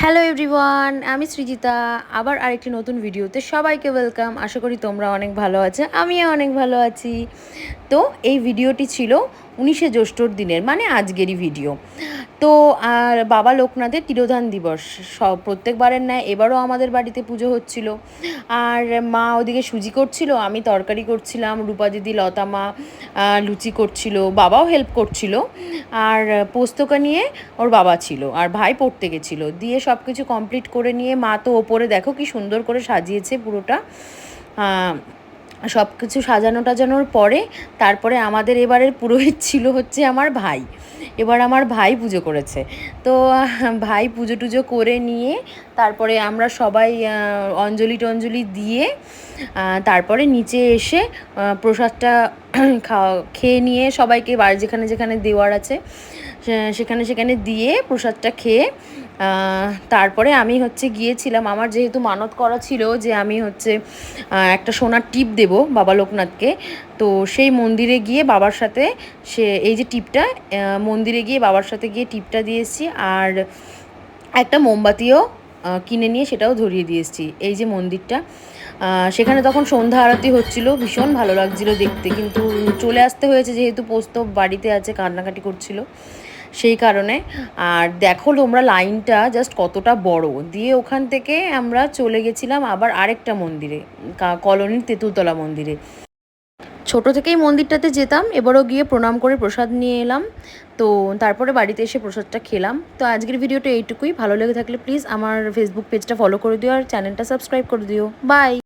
Hello everyone, আমি সৃজিতা। আবার আরেকটি নতুন ভিডিওতে সবাইকে ওয়েলকাম। আশা করি তোমরা অনেক ভালো আছো, আমিও অনেক ভালো আছি। তো এই ভিডিওটি ছিল 19শে জ্যৈষ্ঠর দিনের, মানে আজকেরই ভিডিও। তো আর বাবা লোকনাথের তিরোধান দিবস সব প্রত্যেকবারের ন্যায় এবারও আমাদের বাড়িতে পুজো হচ্ছিল। আর মা ওদিকে সুজি করছিল, আমি তরকারি করছিলাম, রূপা দিদি লতা মা লুচি করছিল, বাবাও হেল্প করছিল। আর পোস্তকা নিয়ে ওর বাবা ছিল, আর ভাই পড়তে গেছিলো। দিয়ে সব কিছু কমপ্লিট করে নিয়ে মা তো ওপরে দেখো কি সুন্দর করে সাজিয়েছে পুরোটা। সব কিছু সাজানো টাজানোর পরে তারপরে আমাদের এবারের পুরোহিত ছিল হচ্ছে আমার ভাই। এবার আমার ভাই পুজো করেছে। তো ভাই পুজো টুজো করে নিয়ে তারপরে আমরা সবাই অঞ্জলি টঞ্জলি দিয়ে তারপরে নিচে এসে প্রসাদটা খেয়ে নিয়ে সবাইকে বাড়ি যেখানে যেখানে দেওয়ার আছে সেখানে সেখানে দিয়ে প্রসাদটা খেয়ে তারপরে আমি হচ্ছে গিয়েছিলাম, আমার যেহেতু মানত করা ছিল যে আমি হচ্ছে একটা সোনার টিপ দেব বাবা লোকনাথকে। তো সেই মন্দিরে গিয়ে বাবার সাথে এই যে টিপটা, মন্দিরে গিয়ে বাবার সাথে গিয়ে টিপটা দিয়ে এসেছি। আর একটা মোমবাতিও কিনে নিয়ে সেটাও ধরিয়ে দিয়ে এসেছি। এই যে মন্দিরটা, সেখানে তখন সন্ধ্যা আরতি হচ্ছিল, ভীষণ ভালো লাগছিল দেখতে। কিন্তু চলে আসতে হয়েছে যেহেতু পোস্ত বাড়িতে আছে, কান্নাকাটি করছিল সেই কারণে। আর দেখো তোমরা লাইনটা জাস্ট কতটা বড়। দিয়ে ওখান থেকে আমরা চলে গেছিলাম আবার আরেকটা মন্দিরে, কলোনির তেঁতুলতলা মন্দিরে। ছোট থেকেই মন্দিরটাতে যেতাম, এবারও গিয়ে প্রণাম করে প্রসাদ নিয়ে এলাম। তো তারপরে বাড়িতে এসে প্রসাদটা খেলাম। তো আজকের ভিডিওটা এইটুকুই। ভালো লেগে থাকলে প্লিজ আমার ফেসবুক পেজটা ফলো করে দিও আর চ্যানেলটা সাবস্ক্রাইব করে দিও। বাই।